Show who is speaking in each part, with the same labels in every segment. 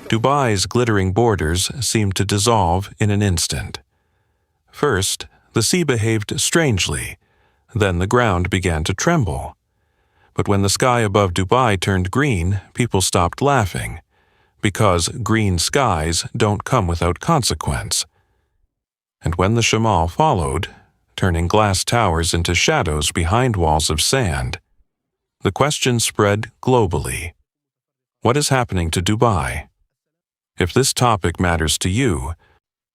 Speaker 1: Dubai's glittering borders seemed to dissolve in an instant. First, the sea behaved strangely. Then the ground began to tremble. But when the sky above Dubai turned green, people stopped laughing, because green skies don't come without consequence. And when the shamal followed, turning glass towers into shadows behind walls of sand, the question spread globally. What is happening to Dubai? If this topic matters to you,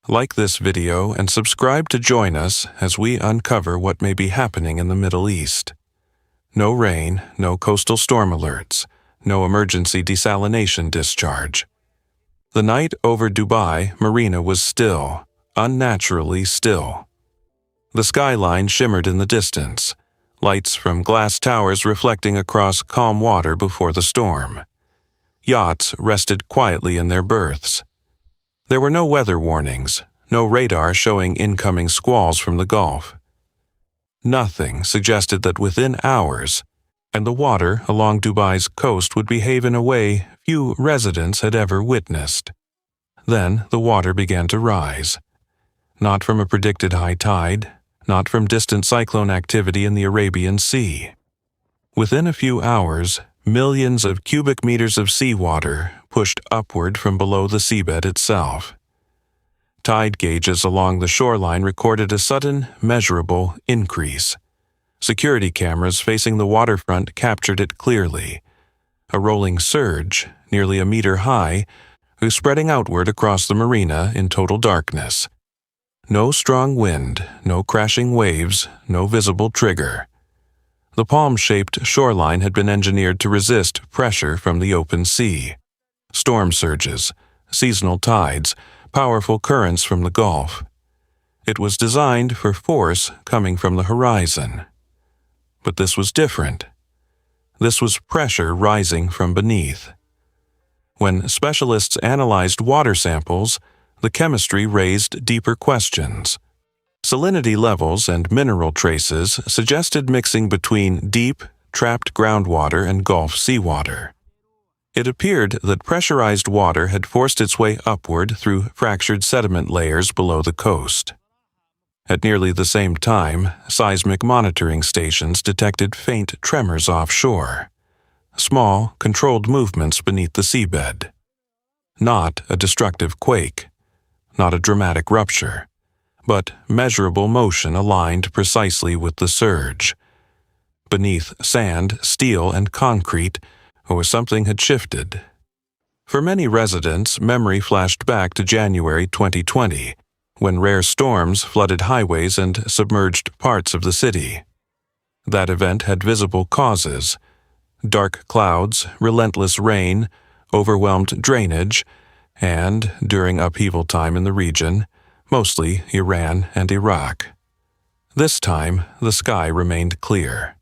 Speaker 1: like this video and subscribe to join us as we uncover what may be happening in the Middle East. No rain, no coastal storm alerts, no emergency desalination discharge. The night over Dubai Marina was still, unnaturally still. The skyline shimmered in the distance, lights from glass towers reflecting across calm water before the storm. Yachts rested quietly in their berths. There were no weather warnings, no radar showing incoming squalls from the Gulf. Nothing suggested that within hours, and the water along Dubai's coast would behave in a way few residents had ever witnessed. Then the water began to rise. Not from a predicted high tide, not from distant cyclone activity in the Arabian Sea. Within a few hours, millions of cubic meters of seawater pushed upward from below the seabed itself. Tide gauges along the shoreline recorded a sudden, measurable increase. Security cameras facing the waterfront captured it clearly. A rolling surge, nearly a meter high, was spreading outward across the marina in total darkness. No strong wind, no crashing waves, no visible trigger. The palm-shaped shoreline had been engineered to resist pressure from the open sea. Storm surges, seasonal tides, powerful currents from the Gulf. It was designed for force coming from the horizon. But this was different. This was pressure rising from beneath. When specialists analyzed water samples, the chemistry raised deeper questions. Salinity levels and mineral traces suggested mixing between deep, trapped groundwater and Gulf seawater. It appeared that pressurized water had forced its way upward through fractured sediment layers below the coast. At nearly the same time, seismic monitoring stations detected faint tremors offshore, small, controlled movements beneath the seabed. Not a destructive quake, not a dramatic rupture, but measurable motion aligned precisely with the surge. Beneath sand, steel, and concrete, something had shifted. For many residents, memory flashed back to January 2020, when rare storms flooded highways and submerged parts of the city. That event had visible causes: dark clouds, relentless rain, overwhelmed drainage, and, during upheaval time in the region, mostly Iran and Iraq. This time, the sky remained clear.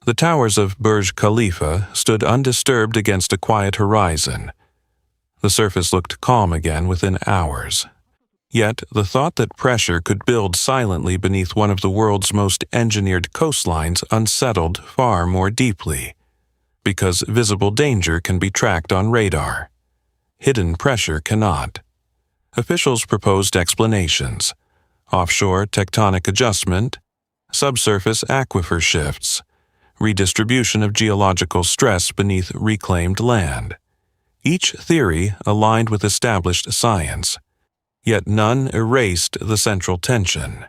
Speaker 1: The towers of Burj Khalifa stood undisturbed against a quiet horizon. The surface looked calm again within hours. Yet the thought that pressure could build silently beneath one of the world's most engineered coastlines unsettled far more deeply. Because visible danger can be tracked on radar. Hidden pressure cannot. Officials proposed explanations: offshore tectonic adjustment, subsurface aquifer shifts, redistribution of geological stress beneath reclaimed land. Each theory aligned with established science, yet none erased the central tension.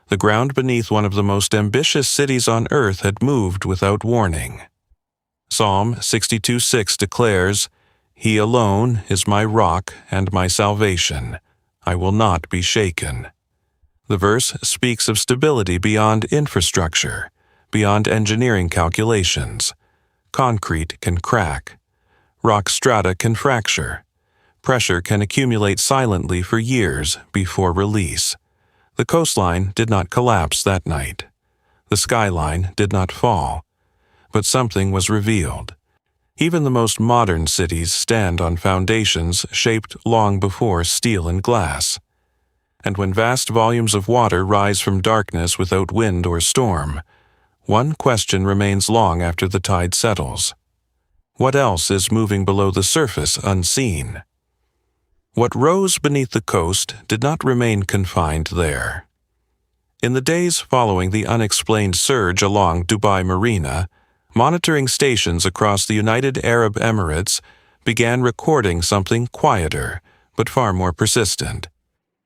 Speaker 1: The ground beneath one of the most ambitious cities on earth had moved without warning. Psalm 62:6 declares, "He alone is my rock and my salvation. I will not be shaken." The verse speaks of stability beyond infrastructure, beyond engineering calculations. Concrete can crack. Rock strata can fracture. Pressure can accumulate silently for years before release. The coastline did not collapse that night. The skyline did not fall. But something was revealed. Even the most modern cities stand on foundations shaped long before steel and glass. And when vast volumes of water rise from darkness without wind or storm, one question remains long after the tide settles. What else is moving below the surface unseen? What rose beneath the coast did not remain confined there. In the days following the unexplained surge along Dubai Marina, monitoring stations across the United Arab Emirates began recording something quieter, but far more persistent.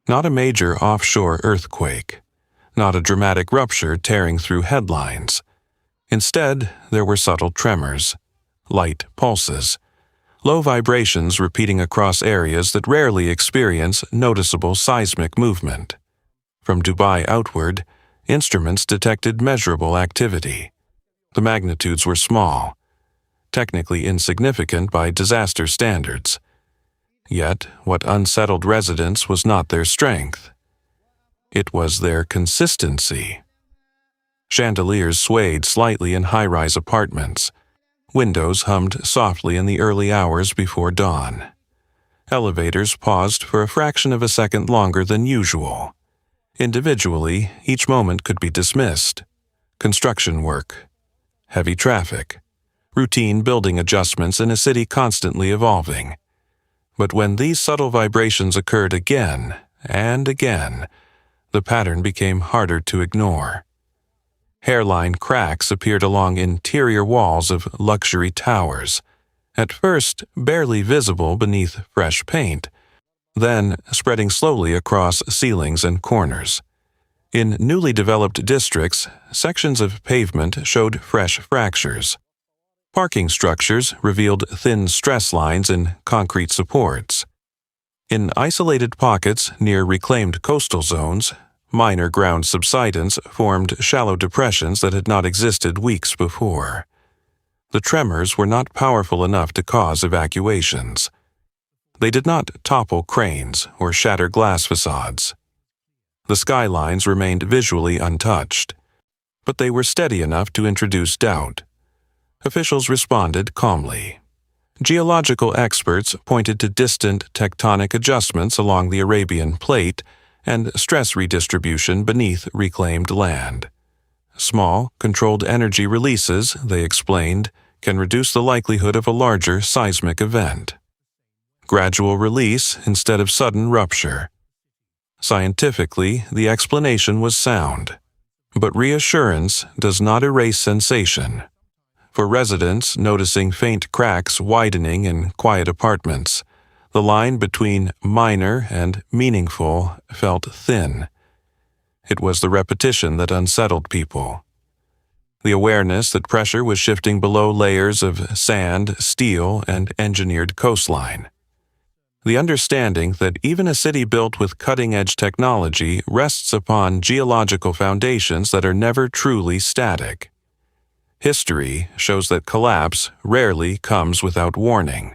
Speaker 1: Not a major offshore earthquake, not a dramatic rupture tearing through headlines. Instead, there were subtle tremors, light pulses, low vibrations repeating across areas that rarely experience noticeable seismic movement. From Dubai outward, instruments detected measurable activity. The magnitudes were small, technically insignificant by disaster standards. Yet, what unsettled residents was not their strength. It was their consistency. Chandeliers swayed slightly in high-rise apartments. Windows hummed softly in the early hours before dawn. Elevators paused for a fraction of a second longer than usual. Individually, each moment could be dismissed. Construction work, heavy traffic, routine building adjustments in a city constantly evolving. But when these subtle vibrations occurred again and again, the pattern became harder to ignore. Hairline cracks appeared along interior walls of luxury towers, at first barely visible beneath fresh paint, then spreading slowly across ceilings and corners. In newly developed districts, sections of pavement showed fresh fractures. Parking structures revealed thin stress lines in concrete supports. In isolated pockets near reclaimed coastal zones, minor ground subsidence formed shallow depressions that had not existed weeks before. The tremors were not powerful enough to cause evacuations. They did not topple cranes or shatter glass facades. The skylines remained visually untouched, but they were steady enough to introduce doubt. Officials responded calmly. Geological experts pointed to distant tectonic adjustments along the Arabian Plate and stress redistribution beneath reclaimed land. Small, controlled energy releases, they explained, can reduce the likelihood of a larger seismic event. Gradual release instead of sudden rupture. Scientifically, the explanation was sound. But reassurance does not erase sensation. For residents noticing faint cracks widening in quiet apartments, the line between minor and meaningful felt thin. It was the repetition that unsettled people. The awareness that pressure was shifting below layers of sand, steel, and engineered coastline. The understanding that even a city built with cutting-edge technology rests upon geological foundations that are never truly static. History shows that collapse rarely comes without warning.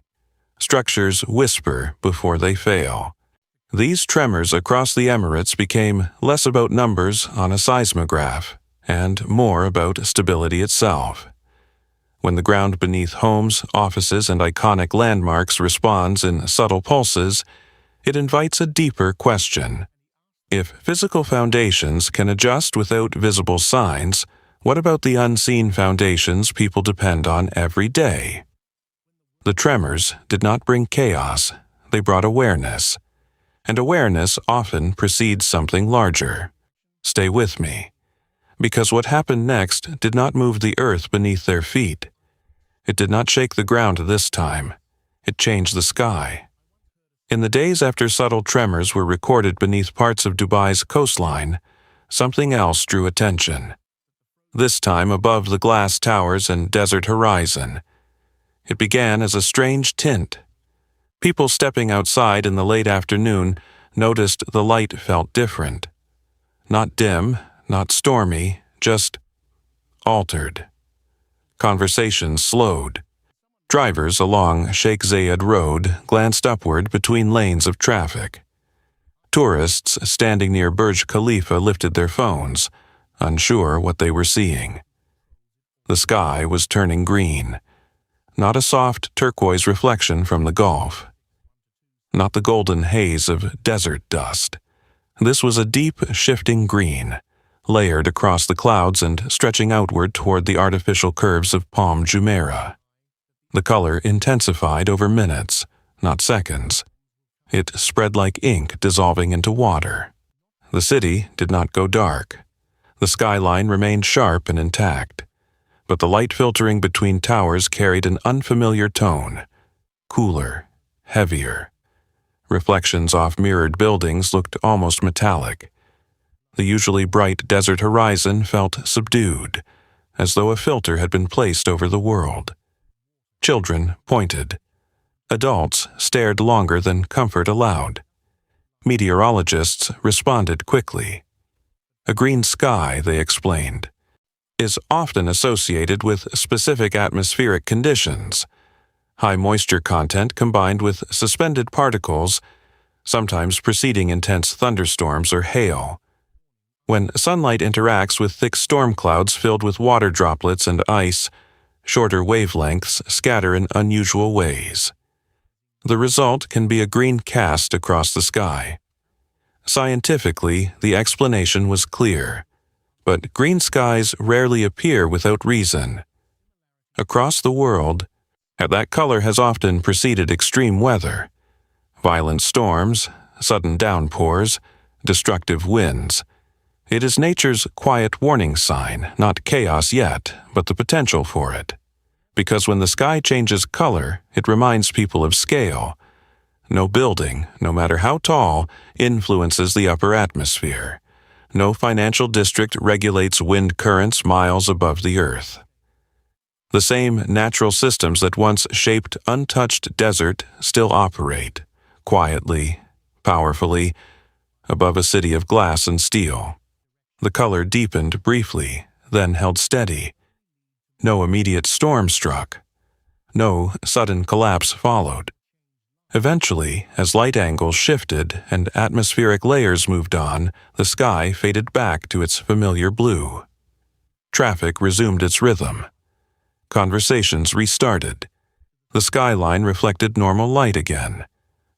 Speaker 1: Structures whisper before they fail. These tremors across the Emirates became less about numbers on a seismograph and more about stability itself. When the ground beneath homes, offices, and iconic landmarks responds in subtle pulses, it invites a deeper question. If physical foundations can adjust without visible signs, what about the unseen foundations people depend on every day? The tremors did not bring chaos, they brought awareness. And awareness often precedes something larger. Stay with me. Because what happened next did not move the earth beneath their feet. It did not shake the ground this time. It changed the sky. In the days after subtle tremors were recorded beneath parts of Dubai's coastline, something else drew attention. This time above the glass towers and desert horizon. It began as a strange tint. People stepping outside in the late afternoon noticed the light felt different. Not dim, not stormy, just altered. Conversations slowed. Drivers along Sheikh Zayed Road glanced upward between lanes of traffic. Tourists standing near Burj Khalifa lifted their phones, unsure what they were seeing. The sky was turning green, not a soft turquoise reflection from the Gulf. Not the golden haze of desert dust. This was a deep, shifting green, layered across the clouds and stretching outward toward the artificial curves of Palm Jumeirah. The color intensified over minutes, not seconds. It spread like ink dissolving into water. The city did not go dark. The skyline remained sharp and intact, but the light filtering between towers carried an unfamiliar tone, cooler, heavier. Reflections off mirrored buildings looked almost metallic. The usually bright desert horizon felt subdued, as though a filter had been placed over the world. Children pointed. Adults stared longer than comfort allowed. Meteorologists responded quickly. A green sky, they explained, is often associated with specific atmospheric conditions. High moisture content combined with suspended particles, sometimes preceding intense thunderstorms or hail. When sunlight interacts with thick storm clouds filled with water droplets and ice, shorter wavelengths scatter in unusual ways. The result can be a green cast across the sky. Scientifically, the explanation was clear, but green skies rarely appear without reason. Across the world, that color has often preceded extreme weather, violent storms, sudden downpours, destructive winds. It is nature's quiet warning sign, not chaos yet, but the potential for it. Because when the sky changes color, it reminds people of scale. No building, no matter how tall, influences the upper atmosphere. No financial district regulates wind currents miles above the earth. The same natural systems that once shaped untouched desert still operate, quietly, powerfully, above a city of glass and steel. The color deepened briefly, then held steady. No immediate storm struck. No sudden collapse followed. Eventually, as light angles shifted and atmospheric layers moved on, the sky faded back to its familiar blue. Traffic resumed its rhythm. Conversations restarted. The skyline reflected normal light again,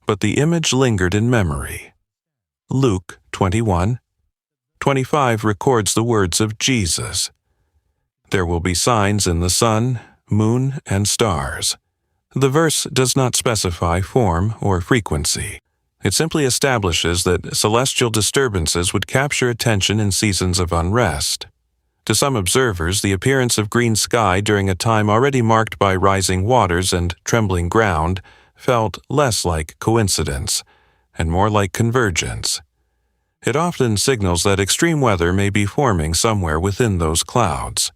Speaker 1: but the image lingered in memory. Luke 21:25 records the words of Jesus. There will be signs in the sun, moon, and stars. The verse does not specify form or frequency. It simply establishes that celestial disturbances would capture attention in seasons of unrest. To some observers, the appearance of green sky during a time already marked by rising waters and trembling ground felt less like coincidence and more like convergence. It often signals that extreme weather may be forming somewhere within those clouds.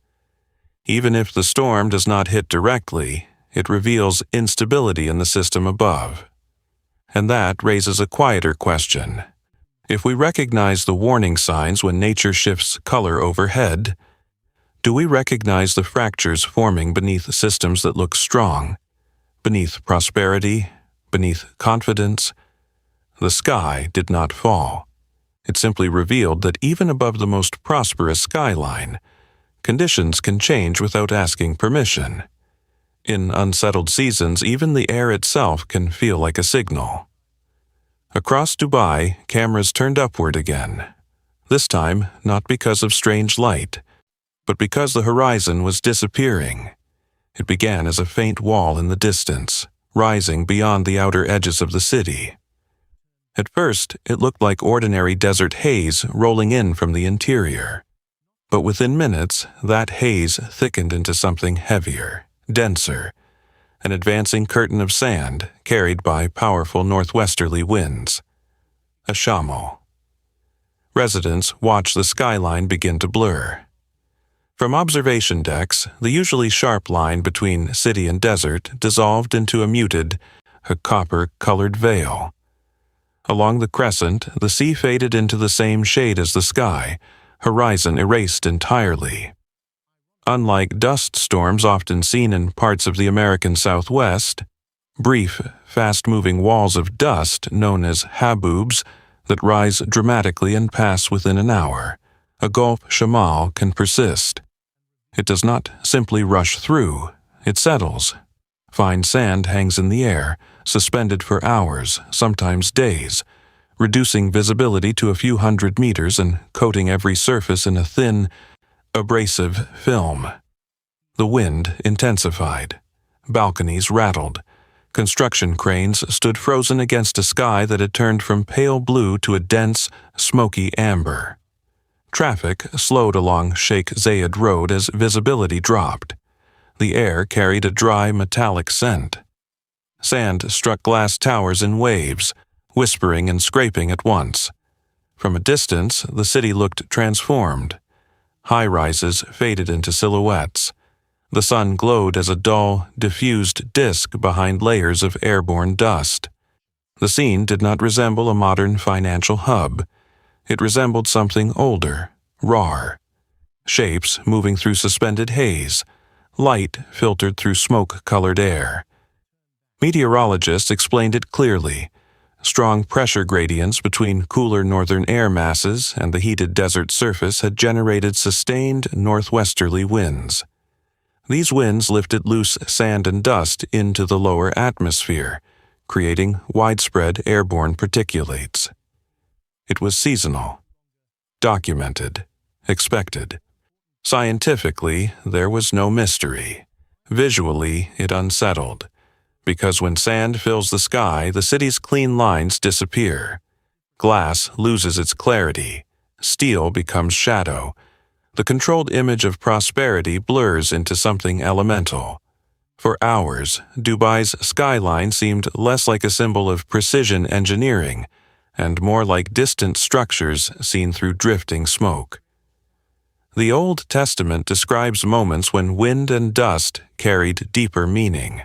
Speaker 1: Even if the storm does not hit directly, it reveals instability in the system above. And that raises a quieter question. If we recognize the warning signs when nature shifts color overhead, do we recognize the fractures forming beneath systems that look strong, beneath prosperity, beneath confidence? The sky did not fall. It simply revealed that even above the most prosperous skyline, conditions can change without asking permission. In unsettled seasons, even the air itself can feel like a signal. Across Dubai, cameras turned upward again. This time, not because of strange light, but because the horizon was disappearing. It began as a faint wall in the distance, rising beyond the outer edges of the city. At first, it looked like ordinary desert haze rolling in from the interior. But within minutes, that haze thickened into something heavier, denser, an advancing curtain of sand carried by powerful northwesterly winds. A shamal. Residents watched the skyline begin to blur. From observation decks, the usually sharp line between city and desert dissolved into a copper-colored veil. Along the crescent, the sea faded into the same shade as the sky, horizon erased entirely. Unlike dust storms often seen in parts of the American Southwest, brief, fast-moving walls of dust known as haboobs that rise dramatically and pass within an hour, a Gulf shamal can persist. It does not simply rush through, it settles. Fine sand hangs in the air, suspended for hours, sometimes days, reducing visibility to a few hundred meters and coating every surface in a thin, abrasive film. The wind intensified. balconies rattled. Construction cranes stood frozen against a sky that had turned from pale blue to a dense, smoky amber. Traffic slowed along Sheikh Zayed Road as visibility dropped. The air carried a dry, metallic scent. Sand struck glass towers in waves, whispering and scraping at once. From a distance, the city looked transformed. High-rises faded into silhouettes. The sun glowed as a dull, diffused disk behind layers of airborne dust. The scene did not resemble a modern financial hub. It resembled something older, rawer. Shapes moving through suspended haze, light filtered through smoke-colored air. Meteorologists explained it clearly. Strong pressure gradients between cooler northern air masses and the heated desert surface had generated sustained northwesterly winds. These winds lifted loose sand and dust into the lower atmosphere, creating widespread airborne particulates. It was seasonal, documented, expected. Scientifically, there was no mystery. Visually, it unsettled. Because when sand fills the sky, the city's clean lines disappear. Glass loses its clarity. Steel becomes shadow. The controlled image of prosperity blurs into something elemental. For hours, Dubai's skyline seemed less like a symbol of precision engineering and more like distant structures seen through drifting smoke. The Old Testament describes moments when wind and dust carried deeper meaning.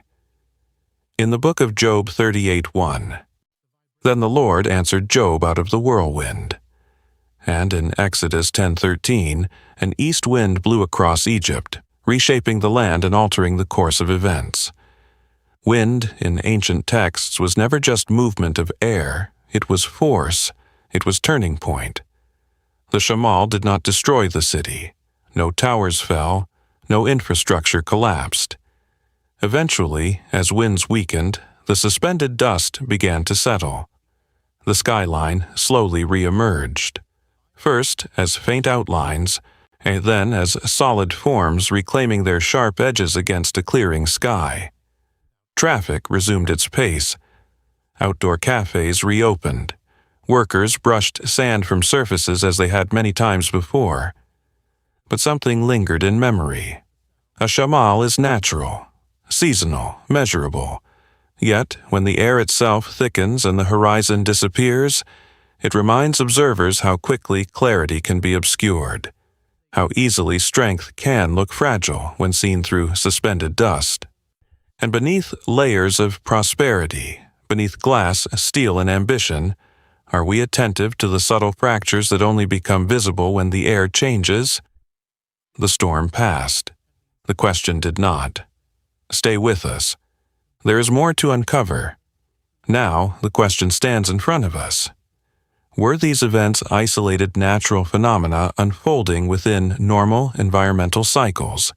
Speaker 1: In the book of Job 38:1, "Then the Lord answered Job out of the whirlwind." And in Exodus 10:13, an east wind blew across Egypt, reshaping the land and altering the course of events. Wind in ancient texts was never just movement of air, it was force, it was turning point. The shamal did not destroy the city. No towers fell, no infrastructure collapsed. Eventually, as winds weakened, the suspended dust began to settle. The skyline slowly re-emerged, first as faint outlines, and then as solid forms reclaiming their sharp edges against a clearing sky. Traffic resumed its pace. Outdoor cafes reopened. Workers brushed sand from surfaces as they had many times before. But something lingered in memory. A shamal is natural, seasonal, measurable. Yet, when the air itself thickens and the horizon disappears, it reminds observers how quickly clarity can be obscured, how easily strength can look fragile when seen through suspended dust. And beneath layers of prosperity, beneath glass, steel, and ambition, are we attentive to the subtle fractures that only become visible when the air changes? The storm passed. The question did not. Stay with us. There is more to uncover. Now, the question stands in front of us. Were these events isolated natural phenomena unfolding within normal environmental cycles?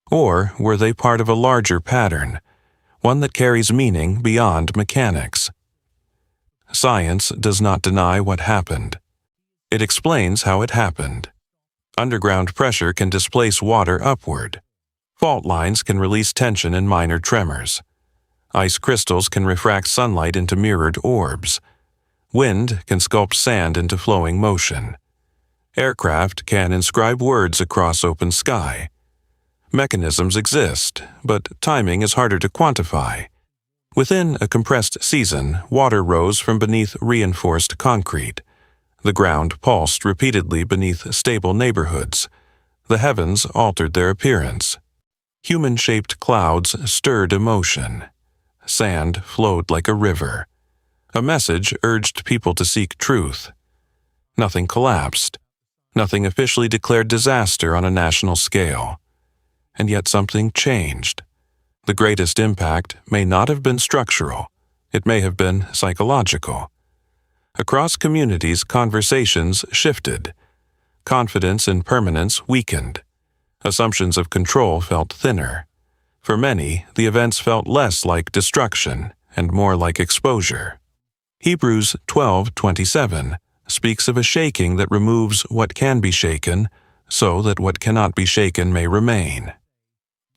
Speaker 1: Or were they part of a larger pattern, one that carries meaning beyond mechanics? Science does not deny what happened. It explains how it happened. Underground pressure can displace water upward. Fault lines can release tension in minor tremors. Ice crystals can refract sunlight into mirrored orbs. Wind can sculpt sand into flowing motion. Aircraft can inscribe words across open sky. Mechanisms exist, but timing is harder to quantify. Within a compressed season, water rose from beneath reinforced concrete. The ground pulsed repeatedly beneath stable neighborhoods. The heavens altered their appearance. Human-shaped clouds stirred emotion. Sand flowed like a river. A message urged people to seek truth. Nothing collapsed. Nothing officially declared disaster on a national scale. And yet something changed. The greatest impact may not have been structural. It may have been psychological. Across communities, conversations shifted. Confidence in permanence weakened. Assumptions of control felt thinner. For many, the events felt less like destruction and more like exposure. Hebrews 12:27 speaks of a shaking that removes what can be shaken, so that what cannot be shaken may remain.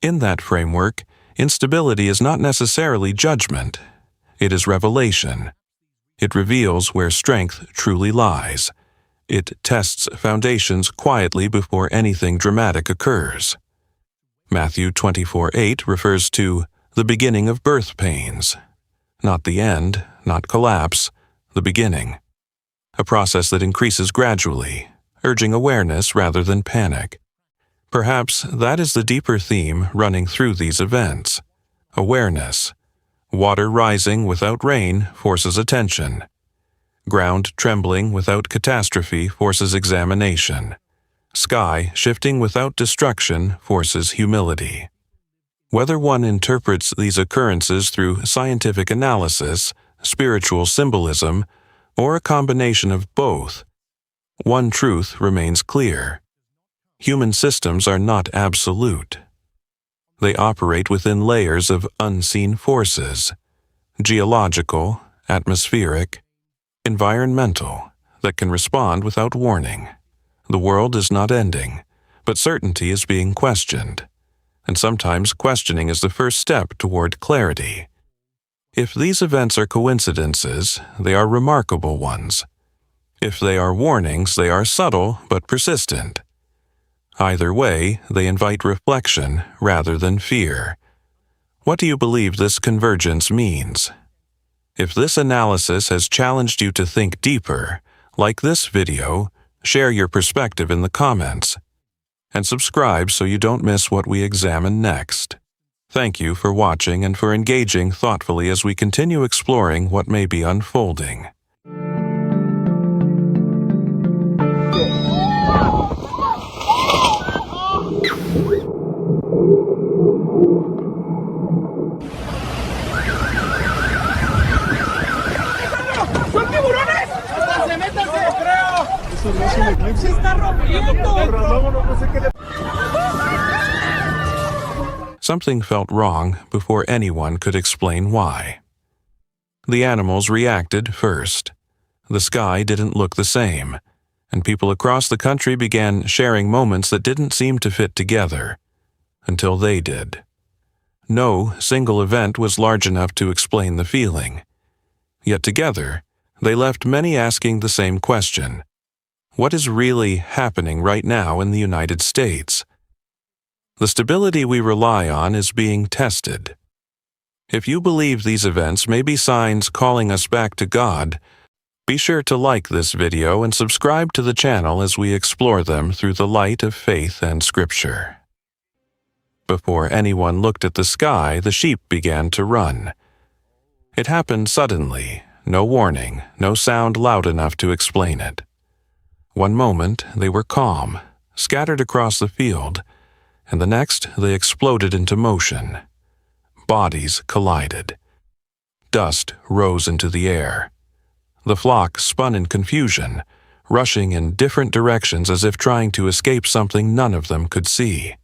Speaker 1: In that framework, Instability is not necessarily judgment. It is revelation. It reveals where strength truly lies. It tests foundations quietly before anything dramatic occurs. Matthew 24:8 refers to the beginning of birth pains. Not the end, not collapse, the beginning. A process that increases gradually, urging awareness rather than panic. Perhaps that is the deeper theme running through these events. Awareness. Water rising without rain forces attention. Ground trembling without catastrophe forces examination. Sky shifting without destruction forces humility. Whether one interprets these occurrences through scientific analysis, spiritual symbolism, or a combination of both, one truth remains clear. Human systems are not absolute. They operate within layers of unseen forces, geological, atmospheric, environmental, that can respond without warning. The world is not ending, but certainty is being questioned, and sometimes questioning is the first step toward clarity. If these events are coincidences, they are remarkable ones. If they are warnings, they are subtle but persistent. Either way, they invite reflection rather than fear. What do you believe this convergence means? If this analysis has challenged you to think deeper, like this video, share your perspective in the comments, and subscribe so you don't miss what we examine next. Thank you for watching and for engaging thoughtfully as we continue exploring what may be unfolding.
Speaker 2: ¡Se está rompiendo!
Speaker 1: Something felt wrong before anyone could explain why. The animals reacted first. The sky didn't look the same, and people across the country began sharing moments that didn't seem to fit together, until they did. No single event was large enough to explain the feeling. Yet together, they left many asking the same question. What is really happening right now in the United States? The stability we rely on is being tested. If you believe these events may be signs calling us back to God, be sure to like this video and subscribe to the channel as we explore them through the light of faith and Scripture. Before anyone looked at the sky, the sheep began to run. It happened suddenly, no warning, no sound loud enough to explain it. One moment they were calm, scattered across the field, and the next they exploded into motion. Bodies collided. Dust rose into the air. The flock spun in confusion, rushing in different directions as if trying to escape something none of them could see.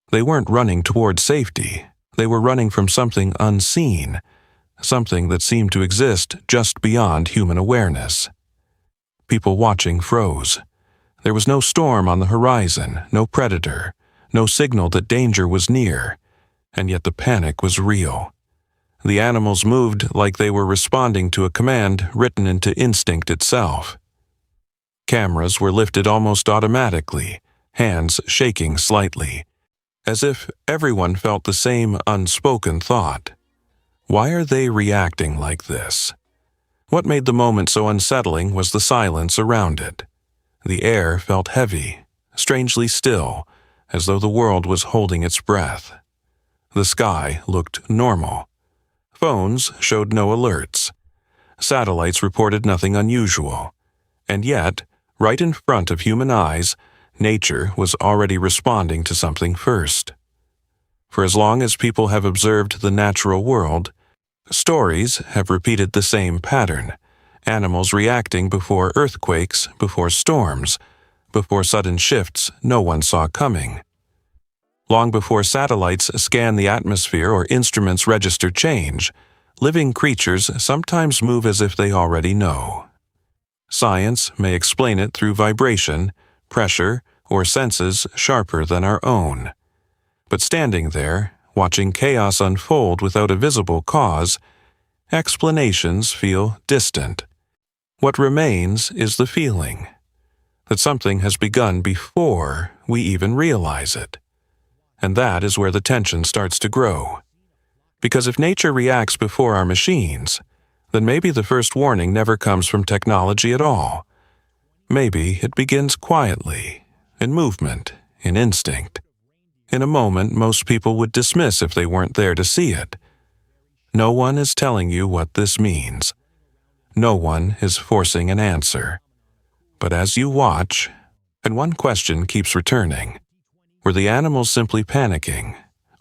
Speaker 1: They weren't running toward safety. They were running from something unseen, something that seemed to exist just beyond human awareness. People watching froze. There was no storm on the horizon, no predator, no signal that danger was near, and yet the panic was real. The animals moved like they were responding to a command written into instinct itself. Cameras were lifted almost automatically, hands shaking slightly, as if everyone felt the same unspoken thought. Why are they reacting like this? What made the moment so unsettling was the silence around it. The air felt heavy, strangely still, as though the world was holding its breath. The sky looked normal. Phones showed no alerts. Satellites reported nothing unusual. And yet, right in front of human eyes, nature was already responding to something first. For as long as people have observed the natural world, stories have repeated the same pattern, animals reacting before earthquakes, before storms, before sudden shifts no one saw coming. Long before satellites scan the atmosphere or instruments register change, living creatures sometimes move as if they already know. Science may explain it through vibration, pressure, or senses sharper than our own. But standing there, watching chaos unfold without a visible cause, explanations feel distant. What remains is the feeling that something has begun before we even realize it. And that is where the tension starts to grow. Because if nature reacts before our machines, then maybe the first warning never comes from technology at all. Maybe it begins quietly, in movement, in instinct, in a moment most people would dismiss if they weren't there to see it. No one is telling you what this means. No one is forcing an answer. But as you watch, and one question keeps returning, were the animals simply panicking,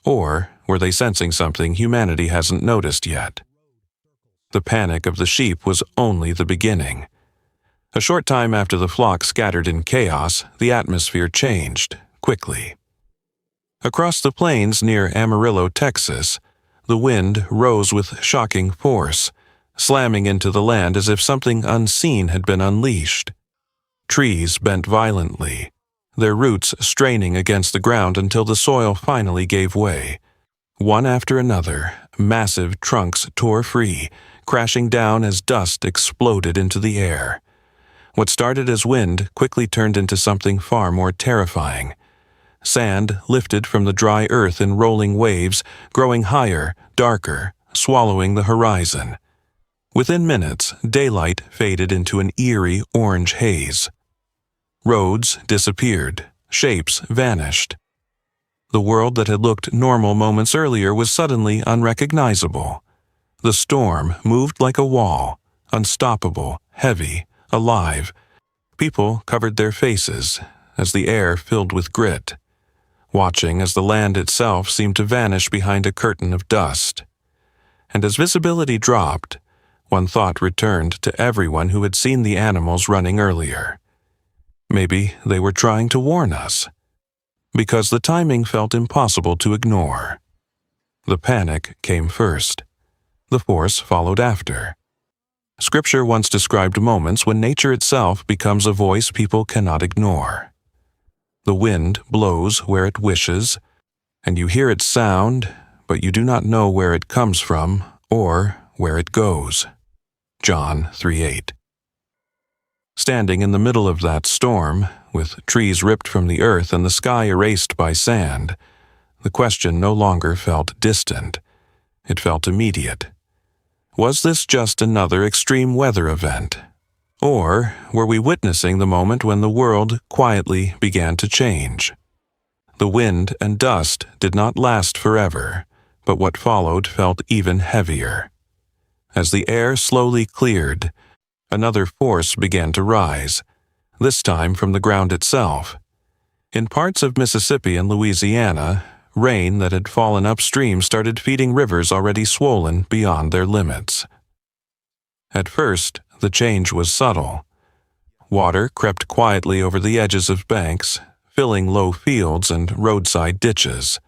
Speaker 1: or were they sensing something humanity hasn't noticed yet? The panic of the sheep was only the beginning. A short time after the flock scattered in chaos, the atmosphere changed, quickly. Across the plains near Amarillo, Texas, the wind rose with shocking force, slamming into the land as if something unseen had been unleashed. Trees bent violently, their roots straining against the ground until the soil finally gave way. One after another, massive trunks tore free, crashing down as dust exploded into the air. What started as wind quickly turned into something far more terrifying. Sand lifted from the dry earth in rolling waves, growing higher, darker, swallowing the horizon. Within minutes, daylight faded into an eerie orange haze. Roads disappeared, shapes vanished. The world that had looked normal moments earlier was suddenly unrecognizable. The storm moved like a wall, unstoppable, heavy, alive. People covered their faces as the air filled with grit, watching as the land itself seemed to vanish behind a curtain of dust. And as visibility dropped, one thought returned to everyone who had seen the animals running earlier. Maybe they were trying to warn us, because the timing felt impossible to ignore. The panic came first. The force followed after. Scripture once described moments when nature itself becomes a voice people cannot ignore. The wind blows where it wishes, and you hear its sound, but you do not know where it comes from or where it goes. John 3:8. Standing in the middle of that storm, with trees ripped from the earth and the sky erased by sand, the question no longer felt distant. It felt immediate. Was this just another extreme weather event? Or were we witnessing the moment when the world quietly began to change? The wind and dust did not last forever, but what followed felt even heavier. As the air slowly cleared, another force began to rise, this time from the ground itself. In parts of Mississippi and Louisiana, rain that had fallen upstream started feeding rivers already swollen beyond their limits. At first, the change was subtle. Water crept quietly over the edges of banks, filling low fields and roadside ditches.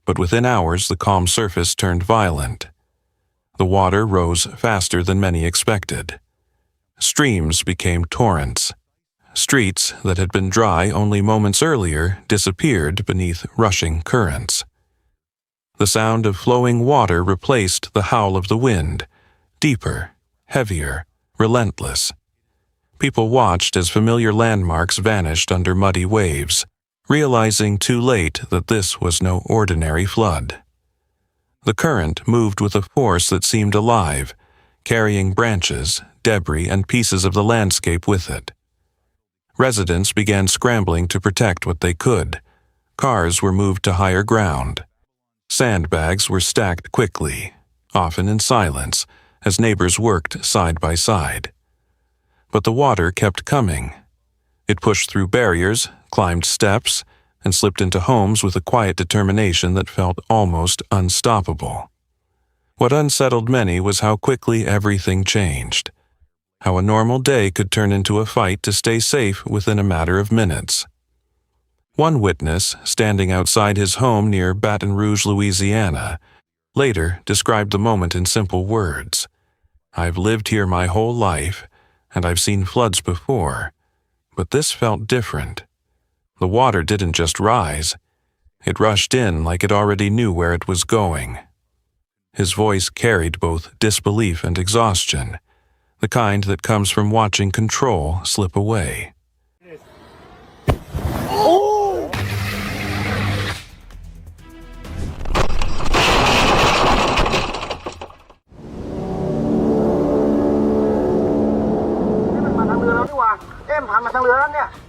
Speaker 1: But within hours, the calm surface turned violent. The water rose faster than many expected. Streams became torrents. Streets that had been dry only moments earlier disappeared beneath rushing currents. The sound of flowing water replaced the howl of the wind, deeper, heavier, relentless. People watched as familiar landmarks vanished under muddy waves, realizing too late that this was no ordinary flood. The current moved with a force that seemed alive, carrying branches, debris, and pieces of the landscape with it. Residents began scrambling to protect what they could. Cars were moved to higher ground. Sandbags were stacked quickly, often in silence, as neighbors worked side by side. But the water kept coming. It pushed through barriers, climbed steps, and slipped into homes with a quiet determination that felt almost unstoppable. What unsettled many was how quickly everything changed. How a normal day could turn into a fight to stay safe within a matter of minutes. One witness, standing outside his home near Baton Rouge, Louisiana, later described the moment in simple words. "I've lived here my whole life, and I've seen floods before, but this felt different. The water didn't just rise, It rushed in like it already knew where it was going. His voice carried both disbelief and exhaustion, the kind that comes from watching control slip away.
Speaker 2: Oh!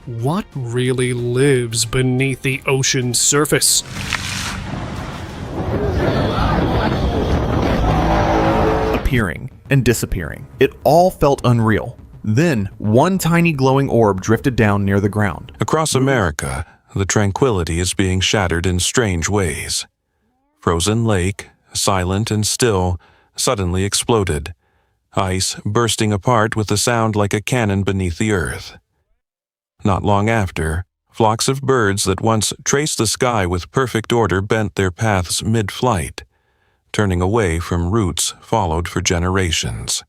Speaker 3: What really lives beneath the ocean's surface?
Speaker 4: Appearing and disappearing. It all felt unreal. Then, one tiny glowing orb drifted down near the ground.
Speaker 1: Across America, the tranquility is being shattered in strange ways. Frozen lake, silent and still, suddenly exploded, ice bursting apart with a sound like a cannon beneath the earth. Not long after, flocks of birds that once traced the sky with perfect order bent their paths mid-flight, turning away from routes followed for generations.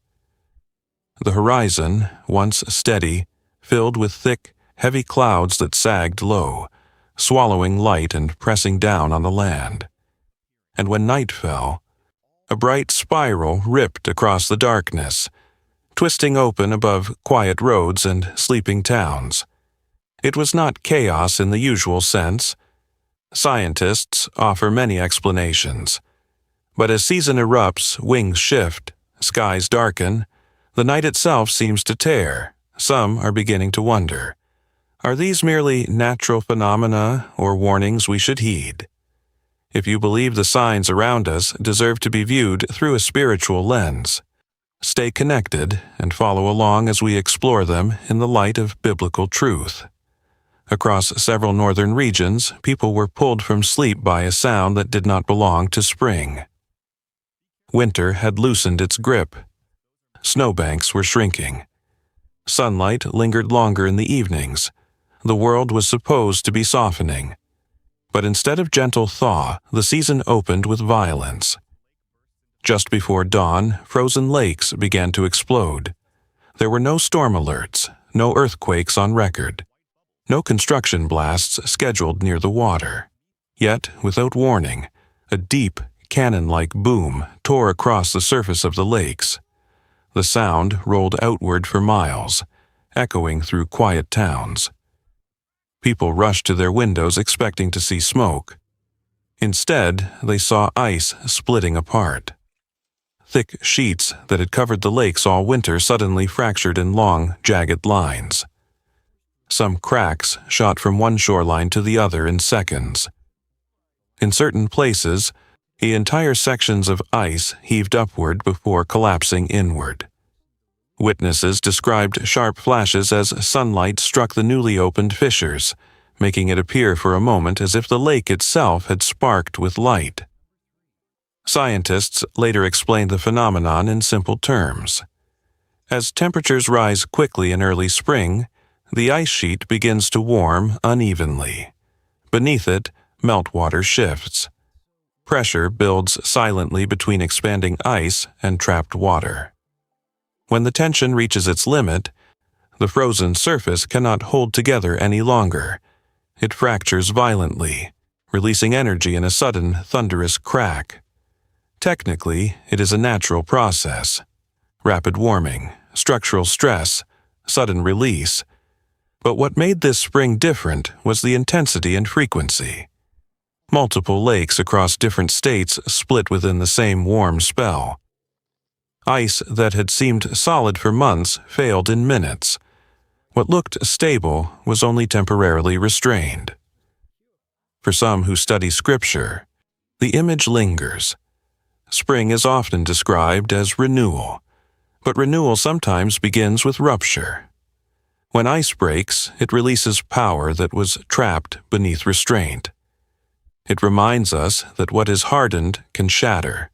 Speaker 1: The horizon, once steady, filled with thick, heavy clouds that sagged low, swallowing light and pressing down on the land. And when night fell, a bright spiral ripped across the darkness, twisting open above quiet roads and sleeping towns. It was not chaos in the usual sense. Scientists offer many explanations. But as season erupts, wings shift, skies darken, the night itself seems to tear. Some are beginning to wonder, are these merely natural phenomena or warnings we should heed? If you believe the signs around us deserve to be viewed through a spiritual lens, stay connected and follow along as we explore them in the light of biblical truth. Across several northern regions, people were pulled from sleep by a sound that did not belong to spring. Winter had loosened its grip. Snowbanks were shrinking. Sunlight lingered longer in the evenings. The world was supposed to be softening. But instead of gentle thaw, the season opened with violence. Just before dawn, frozen lakes began to explode. There were no storm alerts, no earthquakes on record, no construction blasts scheduled near the water. Yet, without warning, a deep, cannon-like boom tore across the surface of the lakes. The sound rolled outward for miles, echoing through quiet towns. People rushed to their windows expecting to see smoke. Instead, they saw ice splitting apart. Thick sheets that had covered the lakes all winter suddenly fractured in long, jagged lines. Some cracks shot from one shoreline to the other in seconds. In certain places, the entire sections of ice heaved upward before collapsing inward. Witnesses described sharp flashes as sunlight struck the newly opened fissures, making it appear for a moment as if the lake itself had sparked with light. Scientists later explained the phenomenon in simple terms. As temperatures rise quickly in early spring, the ice sheet begins to warm unevenly. Beneath it, meltwater shifts. Pressure builds silently between expanding ice and trapped water. When the tension reaches its limit, the frozen surface cannot hold together any longer. It fractures violently, releasing energy in a sudden, thunderous crack. Technically, it is a natural process. Rapid warming, structural stress, sudden release. But what made this spring different was the intensity and frequency. Multiple lakes across different states split within the same warm spell. Ice that had seemed solid for months failed in minutes. What looked stable was only temporarily restrained. For some who study scripture, the image lingers. Spring is often described as renewal, but renewal sometimes begins with rupture. When ice breaks, it releases power that was trapped beneath restraint. It reminds us that what is hardened can shatter,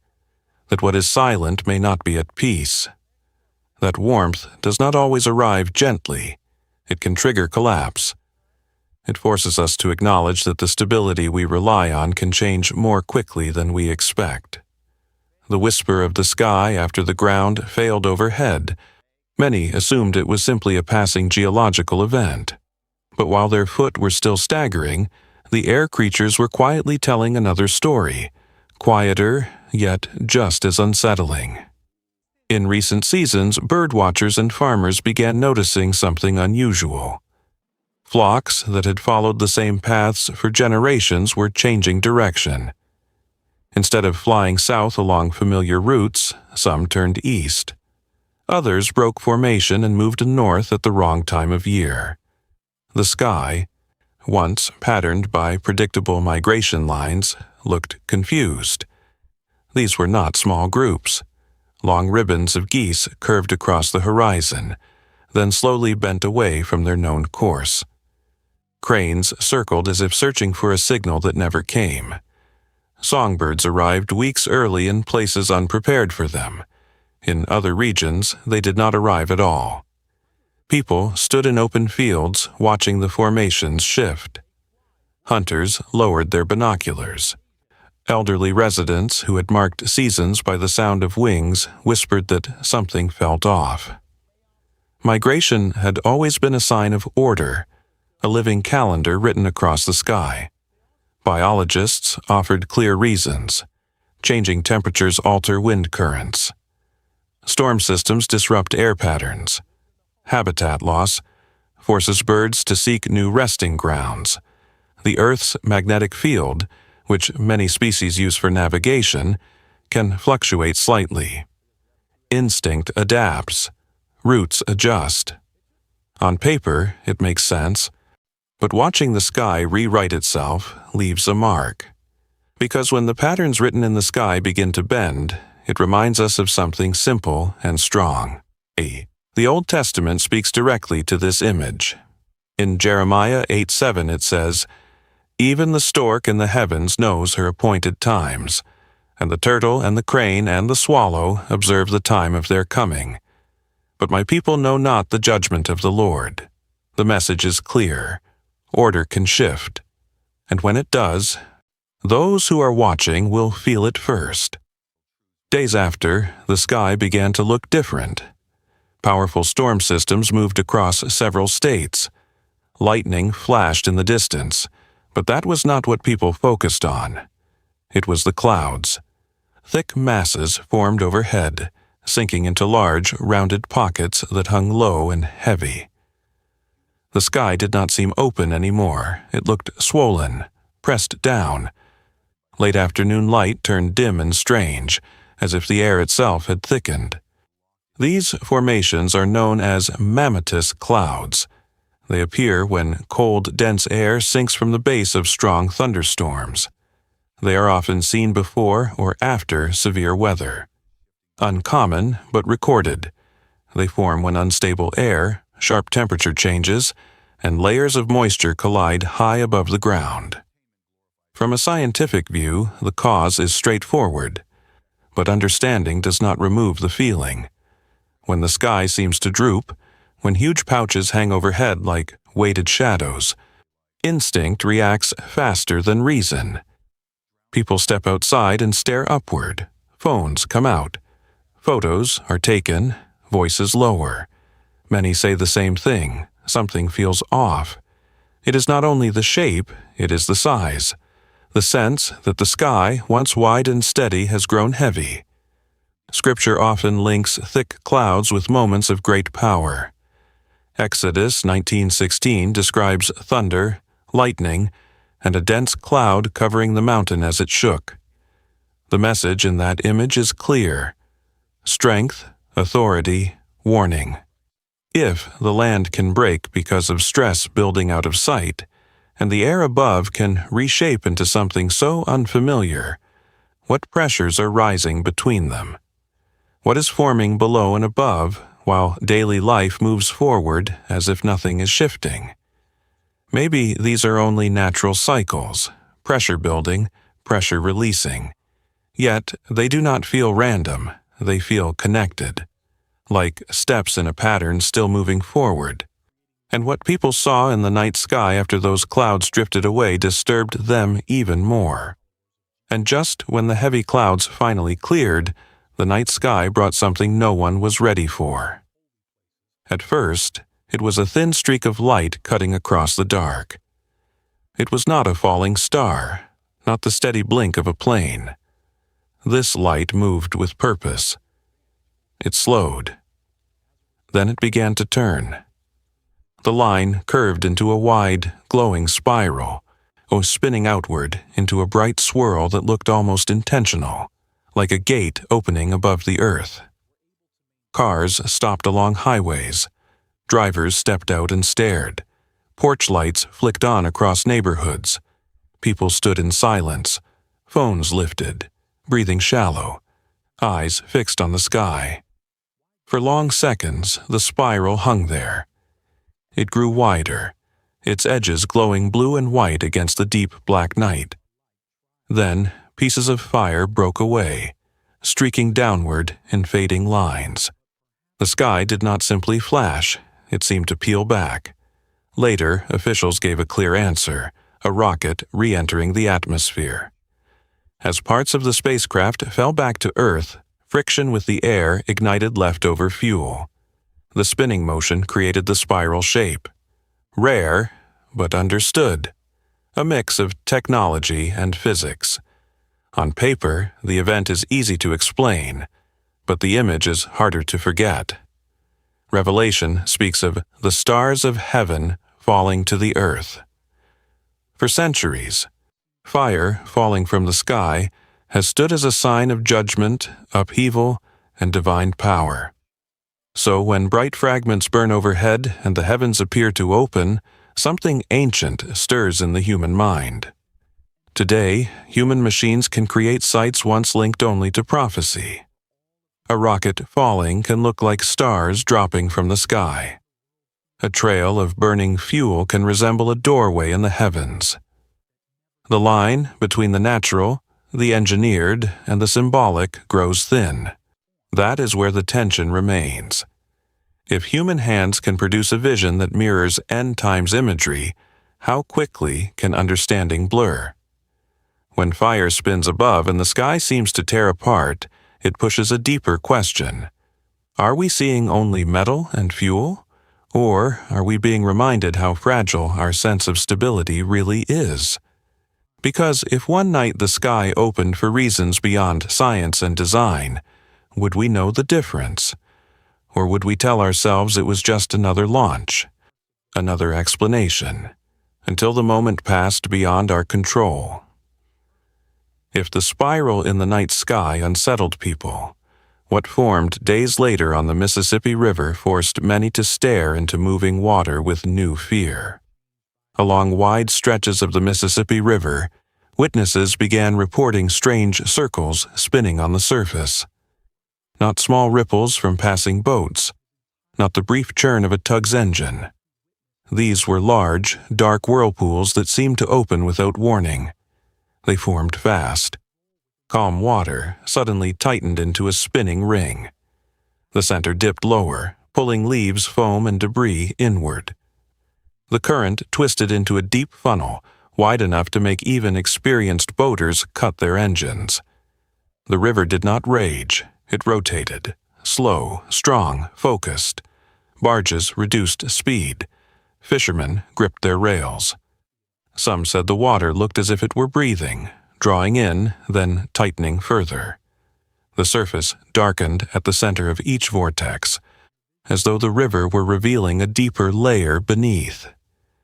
Speaker 1: that what is silent may not be at peace, that warmth does not always arrive gently. It can trigger collapse. It forces us to acknowledge that the stability we rely on can change more quickly than we expect. The whisper of the sky after the ground failed overhead. Many assumed it was simply a passing geological event. But while their foot were still staggering, the air creatures were quietly telling another story, quieter, yet just as unsettling. In recent seasons, birdwatchers and farmers began noticing something unusual. Flocks that had followed the same paths for generations were changing direction. Instead of flying south along familiar routes, some turned east. Others broke formation and moved north at the wrong time of year. The sky, once patterned by predictable migration lines, looked confused. These were not small groups. Long ribbons of geese curved across the horizon, then slowly bent away from their known course. Cranes circled as if searching for a signal that never came. Songbirds arrived weeks early in places unprepared for them. In other regions, they did not arrive at all. People stood in open fields watching the formations shift. Hunters lowered their binoculars. Elderly residents who had marked seasons by the sound of wings whispered that something felt off. Migration had always been a sign of order, a living calendar written across the sky. Biologists offered clear reasons. Changing temperatures alter wind currents. Storm systems disrupt air patterns. Habitat loss forces birds to seek new resting grounds. The Earth's magnetic field, which many species use for navigation, can fluctuate slightly. Instinct adapts. Roots adjust. On paper, it makes sense, but watching the sky rewrite itself leaves a mark. Because when the patterns written in the sky begin to bend, it reminds us of something simple and strong. The Old Testament speaks directly to this image. In Jeremiah 8:7 it says, "Even the stork in the heavens knows her appointed times, and the turtle and the crane and the swallow observe the time of their coming. But my people know not the judgment of the Lord." The message is clear. Order can shift. And when it does, those who are watching will feel it first. Days after, the sky began to look different. Powerful storm systems moved across several states. Lightning flashed in the distance, but that was not what people focused on. It was the clouds. Thick masses formed overhead, sinking into large, rounded pockets that hung low and heavy. The sky did not seem open anymore. It looked swollen, pressed down. Late afternoon light turned dim and strange, as if the air itself had thickened. These formations are known as mammatus clouds. They appear when cold, dense air sinks from the base of strong thunderstorms. They are often seen before or after severe weather. Uncommon, but recorded. They form when unstable air, sharp temperature changes, and layers of moisture collide high above the ground. From a scientific view, the cause is straightforward, but understanding does not remove the feeling. When the sky seems to droop, when huge pouches hang overhead like weighted shadows, instinct reacts faster than reason. People step outside and stare upward. Phones come out. Photos are taken, voices lower. Many say the same thing. Something feels off. It is not only the shape, it is the size. The sense that the sky, once wide and steady, has grown heavy. Scripture often links thick clouds with moments of great power. Exodus 19:16 describes thunder, lightning, and a dense cloud covering the mountain as it shook. The message in that image is clear: strength, authority, warning. If the land can break because of stress building out of sight, and the air above can reshape into something so unfamiliar, what pressures are rising between them? What is forming below and above while daily life moves forward as if nothing is shifting? Maybe these are only natural cycles, pressure building, pressure releasing. Yet they do not feel random, they feel connected, like steps in a pattern still moving forward. And what people saw in the night sky after those clouds drifted away disturbed them even more. And just when the heavy clouds finally cleared, the night sky brought something no one was ready for. At first, it was a thin streak of light cutting across the dark. It was not a falling star, not the steady blink of a plane. This light moved with purpose. It slowed. Then it began to turn. The line curved into a wide, glowing spiral, or spinning outward into a bright swirl that looked almost intentional, like a gate opening above the earth. Cars stopped along highways. Drivers stepped out and stared. Porch lights flicked on across neighborhoods. People stood in silence, phones lifted, breathing shallow, eyes fixed on the sky. For long seconds, the spiral hung there. It grew wider, its edges glowing blue and white against the deep black night. Then, pieces of fire broke away, streaking downward in fading lines. The sky did not simply flash, it seemed to peel back. Later, officials gave a clear answer, a rocket re-entering the atmosphere. As parts of the spacecraft fell back to Earth, friction with the air ignited leftover fuel. The spinning motion created the spiral shape. Rare, but understood. A mix of technology and physics. On paper, the event is easy to explain, but the image is harder to forget. Revelation speaks of the stars of heaven falling to the earth. For centuries, fire falling from the sky has stood as a sign of judgment, upheaval, and divine power. So when bright fragments burn overhead and the heavens appear to open, something ancient stirs in the human mind. Today, human machines can create sights once linked only to prophecy. A rocket falling can look like stars dropping from the sky. A trail of burning fuel can resemble a doorway in the heavens. The line between the natural, the engineered, and the symbolic grows thin. That is where the tension remains. If human hands can produce a vision that mirrors end times imagery, how quickly can understanding blur? When fire spins above and the sky seems to tear apart, it pushes a deeper question. Are we seeing only metal and fuel? Or are we being reminded how fragile our sense of stability really is? Because if one night the sky opened for reasons beyond science and design, would we know the difference? Or would we tell ourselves it was just another launch, another explanation, until the moment passed beyond our control? If the spiral in the night sky unsettled people, what formed days later on the Mississippi River forced many to stare into moving water with new fear. Along wide stretches of the Mississippi River, witnesses began reporting strange circles spinning on the surface. Not small ripples from passing boats, not the brief churn of a tug's engine. These were large, dark whirlpools that seemed to open without warning. They formed fast. Calm water suddenly tightened into a spinning ring. The center dipped lower, pulling leaves, foam, and debris inward. The current twisted into a deep funnel, wide enough to make even experienced boaters cut their engines. The river did not rage. It rotated, slow, strong, focused. Barges reduced speed. Fishermen gripped their rails. Some said the water looked as if it were breathing, drawing in, then tightening further. The surface darkened at the center of each vortex, as though the river were revealing a deeper layer beneath.